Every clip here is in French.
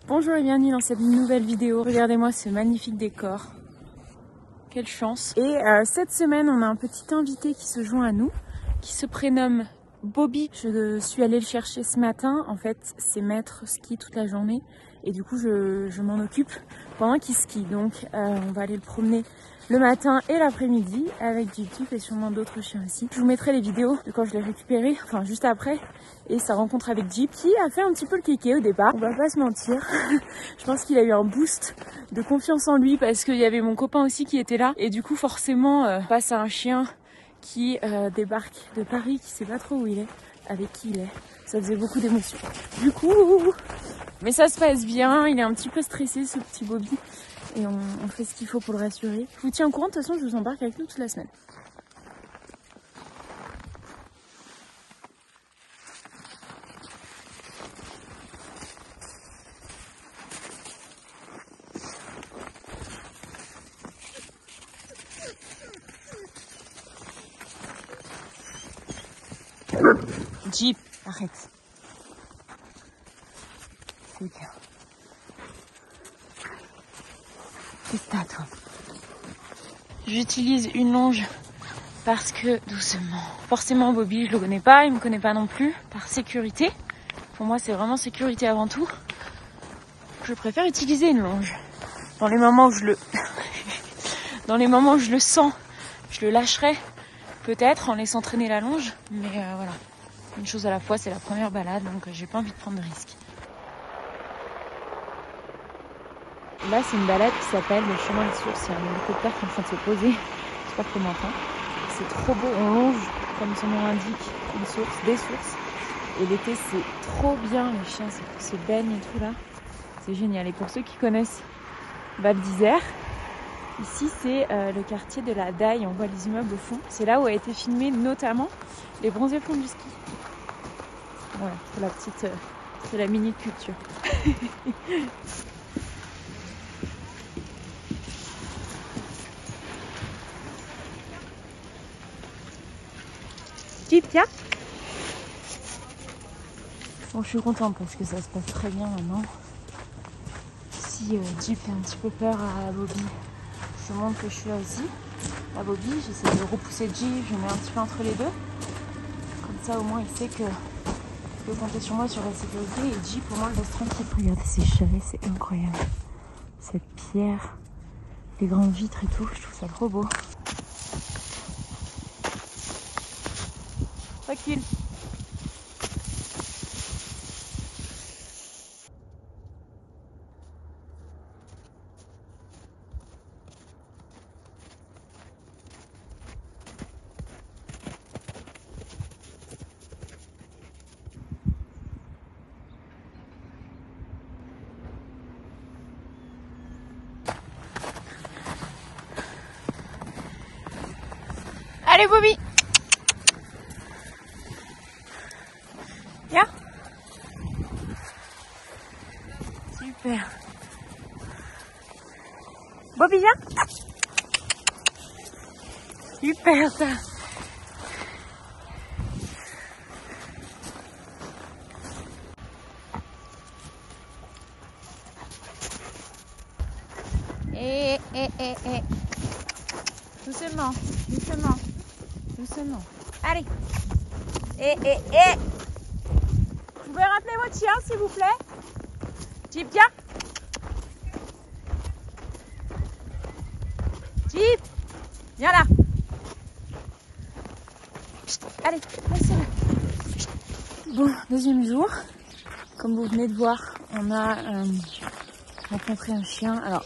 Bonjour et bienvenue dans cette nouvelle vidéo. Regardez-moi ce magnifique décor. Quelle chance. Et cette semaine, on a un petit invité qui se joint à nous, qui se prénomme Bobby. Je suis allée le chercher ce matin. En fait, c'est maître ski toute la journée. Et du coup, je m'en occupe pendant qu'il skie. Donc, on va aller le promener le matin et l'après-midi avec Jeep et sûrement d'autres chiens aussi. Je vous mettrai les vidéos de quand je l'ai récupéré, enfin juste après. Et sa rencontre avec Jeep qui a fait un petit peu le kéké au départ. On va pas se mentir. Je pense qu'il a eu un boost de confiance en lui parce qu'il y avait mon copain aussi qui était là. Et du coup, forcément, face à un chien qui débarque de Paris, qui sait pas trop où il est, avec qui il est, ça faisait beaucoup d'émotions. Du coup, mais ça se passe bien. Il est un petit peu stressé, ce petit Bobby. Et on fait ce qu'il faut pour le rassurer. Je vous tiens au courant, de toute façon je vous embarque avec nous toute la semaine. Jeep, arrête. C'est bien. Qu'est-ce que t'as, toi? J'utilise une longe parce que doucement. Forcément, Bobby, je le connais pas, il me connaît pas non plus. Par sécurité, pour moi, c'est vraiment sécurité avant tout. Je préfère utiliser une longe. Dans les moments où je le, dans les moments où je le sens, je le lâcherai peut-être en laissant traîner la longe. Mais voilà, une chose à la fois. C'est la première balade, donc j'ai pas envie de prendre de risques. Là, c'est une balade qui s'appelle le chemin des sources. Il y a un hélicoptère qui est en train de se poser. J'espère qu'on m'entend. C'est trop beau. On longe, comme son nom l'indique, une source, des sources. Et l'été, c'est trop bien. Les chiens se baignent et tout là. C'est génial. Et pour ceux qui connaissent Val d'Isère, ici, c'est le quartier de la Daille. On voit les immeubles au fond. C'est là où a été filmé notamment les bronzés fonds du ski. Voilà, c'est la petite, c'est la mini culture. Jeep, tiens. Bon, je suis contente parce que ça se passe très bien maintenant. Si Jeep fait un petit peu peur à Bobby, je montre que je suis là aussi. À Bobby, j'essaie de repousser Jeep, je mets un petit peu entre les deux. Comme ça, au moins, il sait que il peut compter sur moi sur la sécurité. Et Jeep, au moins, le laisse tranquille. Regardez ces chalets, c'est incroyable. Cette pierre, les grandes vitres et tout, je trouve ça trop beau. Tranquille. Allez Bobby, viens. Super. Bobby, viens. Super ça. Eh. Doucement, doucement. Doucement. Allez. Vous pouvez rappeler votre chien, s'il vous plaît? Jeep, viens. Jeep, viens là. Allez, laissez-le. Bon, deuxième jour. Comme vous venez de voir, on a rencontré un chien. Alors,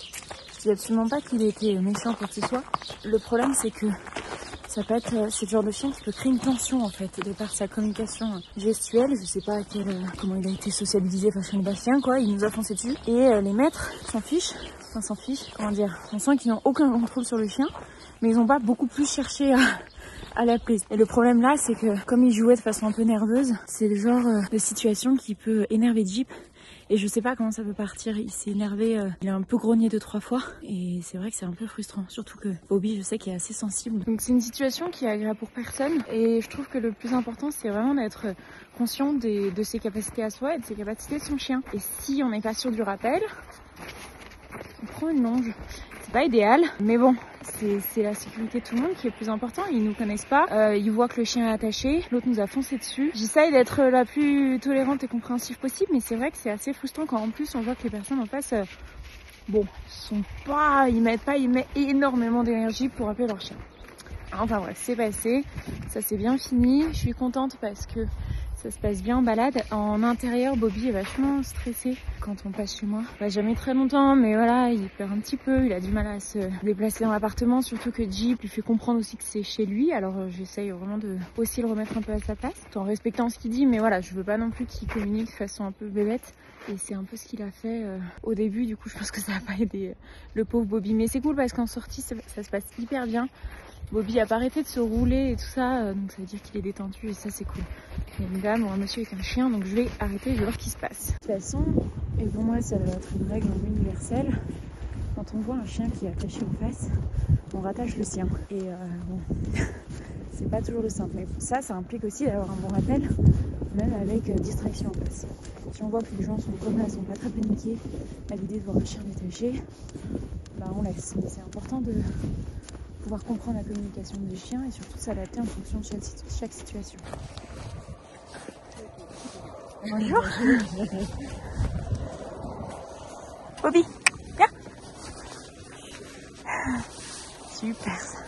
je dis absolument pas qu'il était méchant pour que ce soit. Le problème, c'est que ça peut être ce genre de chien qui peut créer une tension en fait, de par sa communication gestuelle. Je sais pas comment il a été sociabilisé face à Bastien quoi, il nous a foncé dessus. Et les maîtres s'en fichent, comment dire, on sent qu'ils n'ont aucun contrôle sur le chien, mais ils n'ont pas beaucoup plus cherché à l'appeler. Et le problème là, c'est que comme il jouait de façon un peu nerveuse, c'est le genre de situation qui peut énerver Jeep Et je sais pas comment ça peut partir. Il s'est énervé, il a un peu grogné 2-3 fois. Et c'est vrai que c'est un peu frustrant. Surtout que Bobby, je sais qu'il est assez sensible. Donc c'est une situation qui est agréable pour personne. Et je trouve que le plus important, c'est vraiment d'être conscient de ses capacités à soi et de ses capacités de son chien. Et si on n'est pas sûr du rappel, on prend une longe. C'est pas idéal, mais bon, c'est la sécurité de tout le monde qui est le plus important. Ils nous connaissent pas, ils voient que le chien est attaché, l'autre nous a foncé dessus. J'essaye d'être la plus tolérante et compréhensive possible, mais c'est vrai que c'est assez frustrant quand en plus on voit que les personnes en face, ils mettent énormément d'énergie pour appeler leur chien. Enfin bref, c'est passé, ça s'est bien fini. Je suis contente parce que ça se passe bien en balade. En intérieur, Bobby est vachement stressé quand on passe chez moi. Pas jamais très longtemps, mais voilà, il pleure un petit peu. Il a du mal à se déplacer dans l'appartement, surtout que Jeep lui fait comprendre aussi que c'est chez lui. Alors j'essaye vraiment de aussi le remettre un peu à sa place, tout en respectant ce qu'il dit. Mais voilà, je veux pas non plus qu'il communique de façon un peu bébête. Et c'est un peu ce qu'il a fait au début. Du coup, je pense que ça va pas aider le pauvre Bobby. Mais c'est cool parce qu'en sortie, ça se passe hyper bien. Bobby a pas arrêté de se rouler et tout ça, donc ça veut dire qu'il est détendu et ça c'est cool. Il y a une dame ou un monsieur avec un chien, donc je vais arrêter, je vais voir ce qui se passe. De toute façon, et pour moi ça doit être une règle universelle, quand on voit un chien qui est attaché aux fesses, on rattache le sien. Et bon, c'est pas toujours le simple, mais ça implique aussi d'avoir un bon rappel, même avec distraction en face. Si on voit que les gens sont pas très paniqués à l'idée de voir un chien détaché, bah on laisse. Mais c'est important de pouvoir comprendre la communication des chiens et surtout s'adapter en fonction de chaque situation. Bonjour. Bobby, viens. Super ça.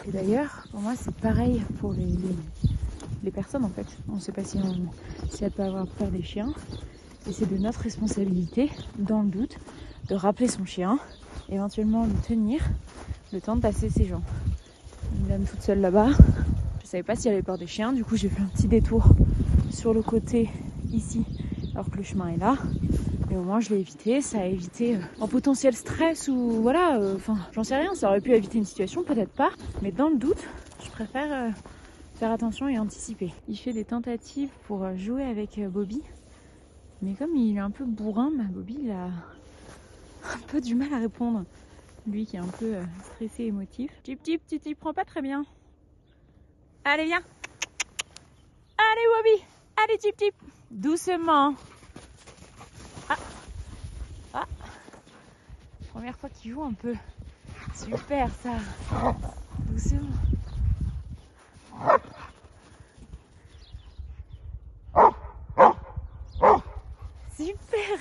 Et d'ailleurs, pour moi c'est pareil pour les personnes en fait. On ne sait pas si elle peut avoir peur des chiens. Et c'est de notre responsabilité, dans le doute, de rappeler son chien, éventuellement le tenir, le temps de passer ses gens. Une dame toute seule là-bas. Je savais pas si elle avait peur des chiens, du coup j'ai fait un petit détour sur le côté ici, alors que le chemin est là. Et au moins je l'ai évité, ça a évité un potentiel stress ou voilà, j'en sais rien, ça aurait pu éviter une situation, peut-être pas. Mais dans le doute, je préfère faire attention et anticiper. Il fait des tentatives pour jouer avec Bobby. Mais comme il est un peu bourrin, Bobby il a un peu du mal à répondre. Lui qui est un peu stressé et émotif. Tip, tu t'y prends pas très bien. Allez, viens. Allez, Bobby. Allez, tip. Doucement. Ah. Première fois qu'il joue un peu. Super, ça. Doucement. Super.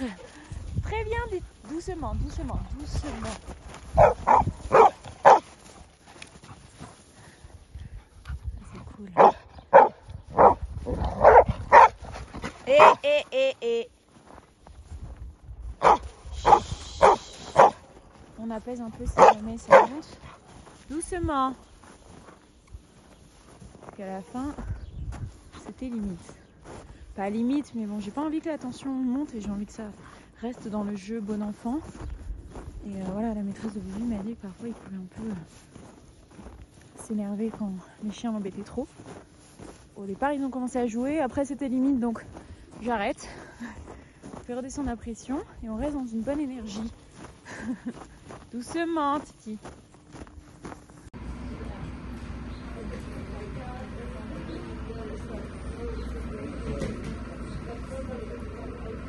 Très bien. Doucement. Et. On apaise un peu si jamais ça monte. Doucement. Parce qu'à la fin, c'était limite. Pas limite, mais bon, j'ai pas envie que la tension monte et j'ai envie que ça reste dans le jeu bon enfant. Et voilà, la maîtresse de Bobby m'a dit que parfois il pouvait un peu s'énerver quand les chiens l'embêtaient trop. Au départ, ils ont commencé à jouer, après c'était limite, donc j'arrête. On fait redescendre la pression et on reste dans une bonne énergie. Doucement, Titi.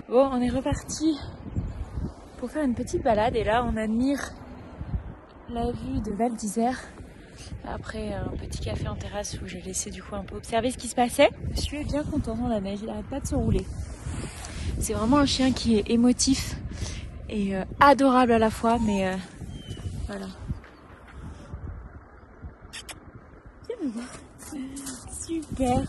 Bon, on est reparti pour faire une petite balade et là on admire la vue de Val d'Isère. Après un petit café en terrasse où j'ai laissé du coup un peu observer ce qui se passait. Je suis bien content dans la neige, il n'arrête pas de se rouler. C'est vraiment un chien qui est émotif et adorable à la fois, mais voilà. Viens me voir. Super.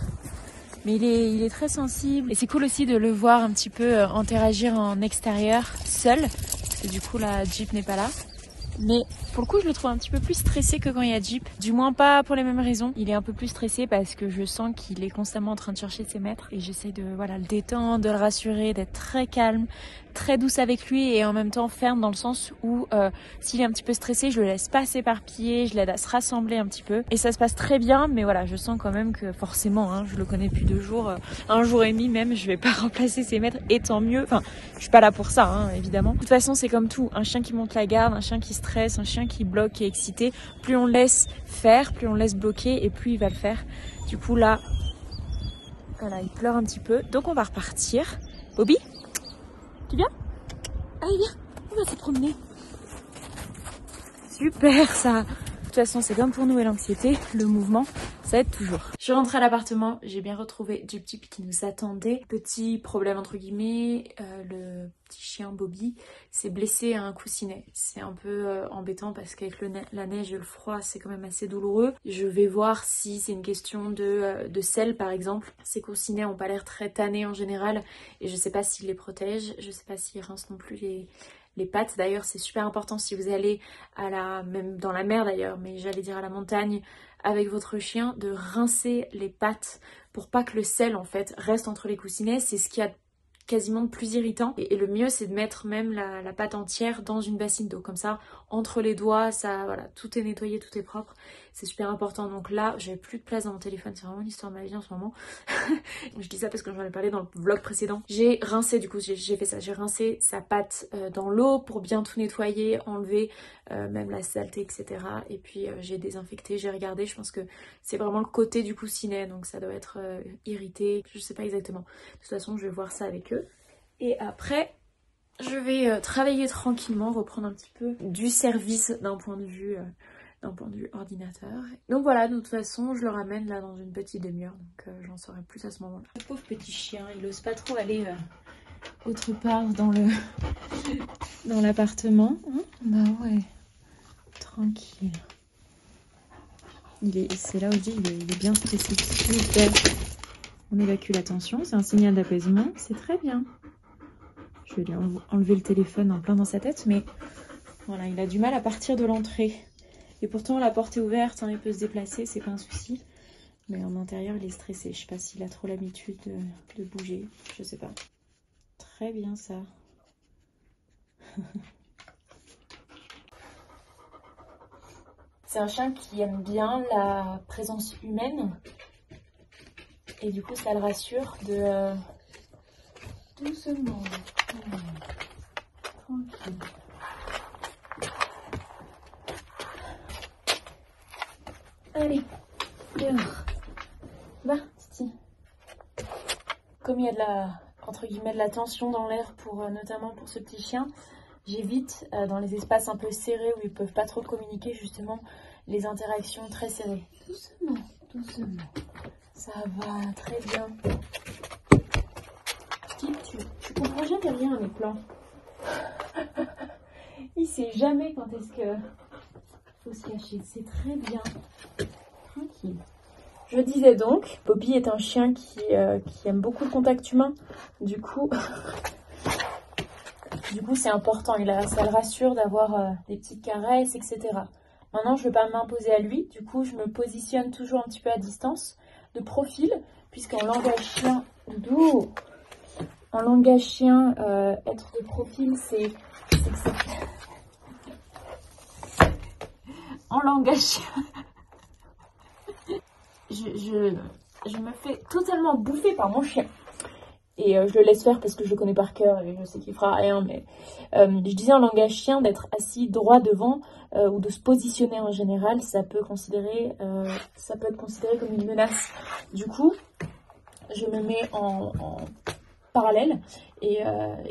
Mais il est très sensible et c'est cool aussi de le voir un petit peu interagir en extérieur seul, parce que du coup la Jeep n'est pas là. Mais pour le coup, je le trouve un petit peu plus stressé que quand il y a Jeep. Du moins pas pour les mêmes raisons. Il est un peu plus stressé parce que je sens qu'il est constamment en train de chercher ses maîtres. Et j'essaie de le détendre, de le rassurer, d'être très calme, très douce avec lui et en même temps ferme dans le sens où s'il est un petit peu stressé, je le laisse pas s'éparpiller, je l'aide à se rassembler un petit peu. Et ça se passe très bien, mais voilà, je sens quand même que forcément, hein, je le connais depuis 2 jours, 1 jour et demi même, je vais pas remplacer ses maîtres et tant mieux. Enfin, je suis pas là pour ça, hein, évidemment. De toute façon, c'est comme tout. Un chien qui monte la garde, un chien qui stresse, un chien qui bloque, qui est excité. Plus on le laisse faire, plus on le laisse bloquer et plus il va le faire. Du coup, là, voilà, il pleure un petit peu. Donc, on va repartir. Bobby, tu viens? Allez, viens, on va se promener. Super, ça. De toute façon, c'est comme pour nous et l'anxiété, le mouvement, ça aide toujours. Je suis rentrée à l'appartement, j'ai bien retrouvé Jeep qui nous attendait. Petit problème entre guillemets, le petit chien Bobby s'est blessé à un coussinet. C'est un peu embêtant parce qu'avec la neige et le froid, c'est quand même assez douloureux. Je vais voir si c'est une question de sel par exemple. Ces coussinets ont pas l'air très tannés en général et je sais pas s'ils les protègent, je sais pas s'ils rincent non plus les pattes. D'ailleurs, c'est super important si vous allez même dans la mer d'ailleurs, mais j'allais dire à la montagne avec votre chien, de rincer les pattes pour pas que le sel en fait reste entre les coussinets. C'est ce qu'il y a quasiment de plus irritant. Et le mieux, c'est de mettre même la pâte entière dans une bassine d'eau. Comme ça, entre les doigts, ça, voilà, tout est nettoyé, tout est propre. C'est super important. Donc là, j'avais plus de place dans mon téléphone. C'est vraiment l'histoire de ma vie en ce moment. Je dis ça parce que j'en ai parlé dans le vlog précédent. J'ai rincé, du coup, j'ai fait ça. J'ai rincé sa pâte dans l'eau pour bien tout nettoyer, enlever même la saleté, etc. Et puis, j'ai désinfecté, j'ai regardé. Je pense que c'est vraiment le côté du coussinet. Donc, ça doit être irrité. Je sais pas exactement. De toute façon, je vais voir ça avec eux. Et après, je vais travailler tranquillement, reprendre un petit peu du service d'un point de vue ordinateur. Donc voilà, de toute façon, je le ramène là dans une petite demi-heure, donc j'en saurai plus à ce moment-là. Le pauvre petit chien, il n'ose pas trop aller autre part dans l'appartement. Hein, bah ouais, tranquille. C'est là où je dis, il est bien stressé. Super. On évacue la tension, c'est un signal d'apaisement, c'est très bien. Je vais lui enlever le téléphone en plein dans sa tête, mais voilà, il a du mal à partir de l'entrée. Et pourtant, la porte est ouverte, hein, il peut se déplacer, c'est pas un souci. Mais en intérieur, il est stressé. Je sais pas s'il a trop l'habitude de bouger, je sais pas. Très bien ça. C'est un chien qui aime bien la présence humaine. Et du coup, ça le rassure de... doucement. Tranquille. Allez, dehors. Va, Titi. Comme il y a entre guillemets de la tension dans l'air notamment pour ce petit chien, j'évite dans les espaces un peu serrés où ils peuvent pas trop communiquer justement les interactions très serrées. Doucement, doucement. Ça va très bien. Tu comprends jamais rien à mes plans. Il sait jamais quand est-ce que faut se cacher. C'est très bien. Tranquille. Je disais donc, Bobby est un chien qui aime beaucoup le contact humain. Du coup, c'est important. Ça le rassure d'avoir des petites caresses, etc. Maintenant, je ne vais pas m'imposer à lui. Du coup, je me positionne toujours un petit peu à distance, de profil, puisqu'en langage chien, doudou, en langage chien, être de profil, c'est que c'est... En langage chien, je me fais totalement bouffer par mon chien. Et je le laisse faire parce que je le connais par cœur et je sais qu'il fera rien. Mais je disais en langage chien, d'être assis droit devant ou de se positionner en général, ça peut être considéré comme une menace. Du coup, je me mets en parallèle et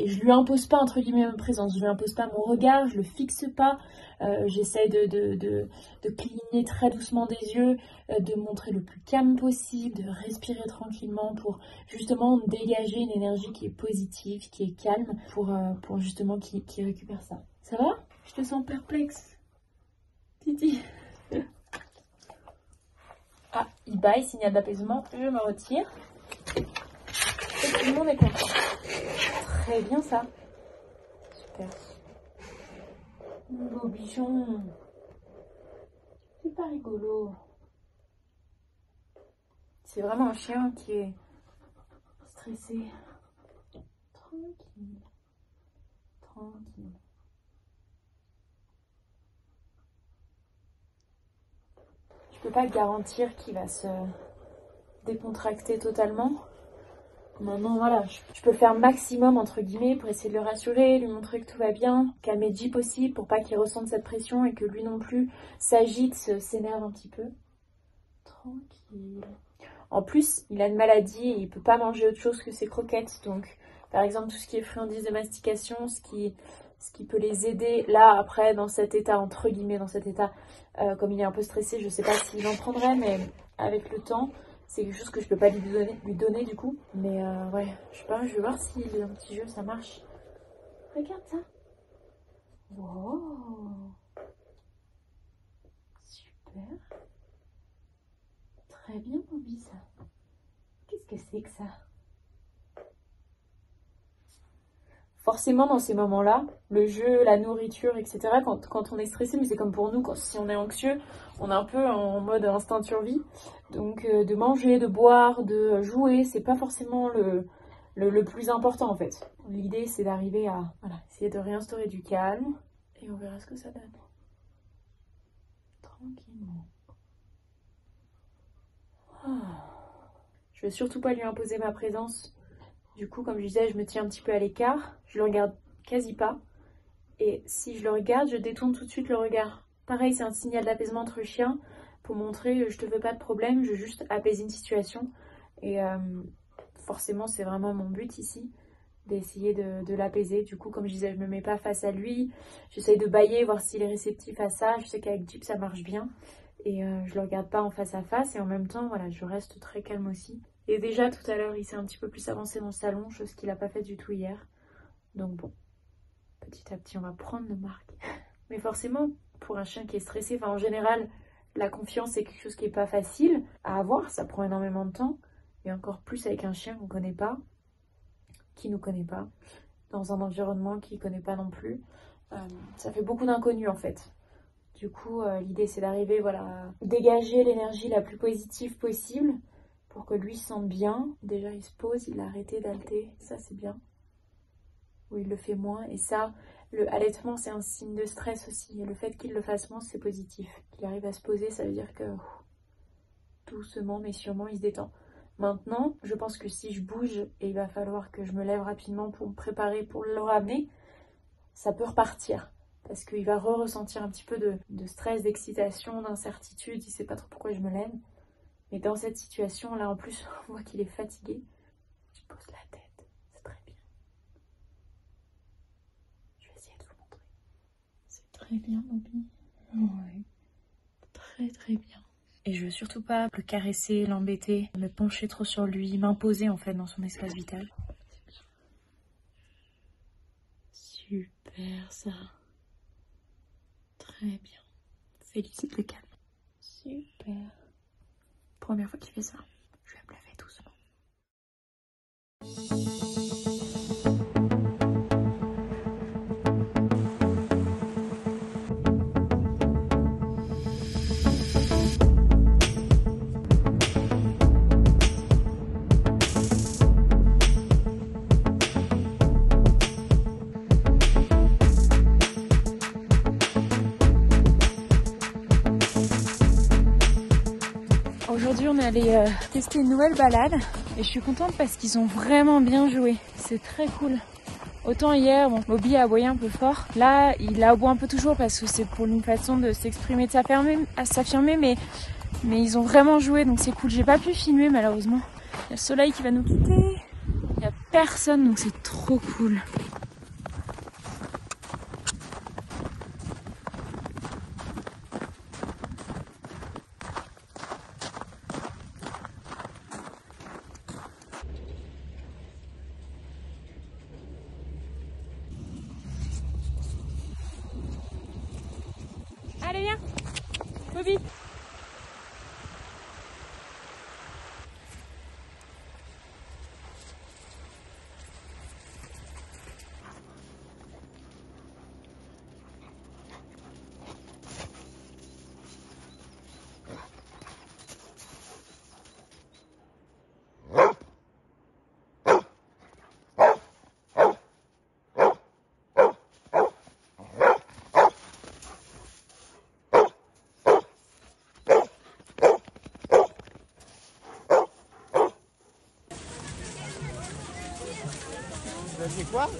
je lui impose pas entre guillemets ma présence, je lui impose pas mon regard, je le fixe pas, j'essaie de cligner très doucement des yeux, de montrer le plus calme possible, de respirer tranquillement pour justement dégager une énergie qui est positive, qui est calme pour justement qu'il récupère ça. Ça va? Je te sens perplexe, Titi. Ah, il baille, signal d'apaisement, je me retire. Et tout le monde est content. Très bien ça. Super. Beau bichon. C'est pas rigolo. C'est vraiment un chien qui est stressé. Tranquille. Tranquille. Je peux pas garantir qu'il va se décontracter totalement. Maintenant, voilà, je peux faire maximum, entre guillemets, pour essayer de le rassurer, lui montrer que tout va bien, calmer J possible pour pas qu'il ressente cette pression et que lui non plus s'agite, s'énerve un petit peu. Tranquille. En plus, il a une maladie et il peut pas manger autre chose que ses croquettes. Donc, par exemple, tout ce qui est friandises de mastication, ce qui peut les aider, là, après, dans cet état, entre guillemets, dans cet état, comme il est un peu stressé, je sais pas s'il en prendrait, mais avec le temps, c'est quelque chose que je peux pas lui donner du coup. Mais ouais, je sais pas, je vais voir si un petit jeu, ça marche. Regarde ça. Wow. Super. Très bien, Bobby, ça. Qu'est-ce que c'est que ça? Forcément, dans ces moments-là, le jeu, la nourriture, etc., quand on est stressé, mais c'est comme pour nous, si on est anxieux, on est un peu en mode instinct de survie. Donc, de manger, de boire, de jouer, c'est pas forcément le plus important, en fait. L'idée, c'est d'arriver à essayer de réinstaurer du calme, et on verra ce que ça donne. Tranquillement. Je vais surtout pas lui imposer ma présence. Du coup, comme je disais, je me tiens un petit peu à l'écart. Je le regarde quasi pas. Et si je le regarde, je détourne tout de suite le regard. Pareil, c'est un signal d'apaisement entre chiens pour montrer je te veux pas de problème, je veux juste apaiser une situation. Et forcément, c'est vraiment mon but ici, d'essayer de l'apaiser. Du coup, comme je disais, je me mets pas face à lui. J'essaye de bâiller, voir s'il est réceptif à ça. Je sais qu'avec Jeep, ça marche bien. Et je le regarde pas en face à face. Et en même temps, voilà, je reste très calme aussi. Et déjà, tout à l'heure, il s'est un petit peu plus avancé dans le salon, chose qu'il n'a pas fait du tout hier. Donc bon, petit à petit, on va prendre nos marques. Mais forcément, pour un chien qui est stressé, en général, la confiance, c'est quelque chose qui n'est pas facile à avoir. Ça prend énormément de temps. Et encore plus avec un chien qu'on ne connaît pas, qui ne nous connaît pas, dans un environnement qu'il ne connaît pas non plus. Ça fait beaucoup d'inconnus, en fait. Du coup, l'idée, c'est d'arriver à dégager l'énergie la plus positive possible pour que lui se sente bien. Déjà, il se pose, il a arrêté d'halter. Ça, c'est bien. Ou il le fait moins. Et ça, le allaitement, c'est un signe de stress aussi. Et le fait qu'il le fasse moins, c'est positif. Qu'il arrive à se poser, ça veut dire que doucement, mais sûrement, il se détend. Maintenant, je pense que si je bouge et il va falloir que je me lève rapidement pour me préparer pour le ramener, ça peut repartir. Parce qu'il va ressentir un petit peu de stress, d'excitation, d'incertitude. Il ne sait pas trop pourquoi je me lève. Mais dans cette situation, là, en plus, on voit qu'il est fatigué. Je pose la tête. C'est très bien. Je vais essayer de vous montrer. C'est très bien, Bobby. Ouais. Très, très bien. Et je veux surtout pas le caresser, l'embêter, me pencher trop sur lui, m'imposer, en fait, dans son espace vital. Super, ça. Très bien. Félicite le calme. Super. Première fois qu'il fait ça. Je vais me lever doucement. Aujourd'hui, on est allé tester une nouvelle balade et je suis contente parce qu'ils ont vraiment bien joué. C'est très cool. Autant hier, bon, Bobby a aboyé un peu fort. Là, il aboie un peu toujours parce que c'est pour une façon de s'exprimer, de s'affirmer, mais ils ont vraiment joué, donc c'est cool. J'ai pas pu filmer malheureusement. Il y a le soleil qui va nous quitter. Il n'y a personne, donc c'est trop cool. Allez, viens, Bobby. Vous aviez quoi?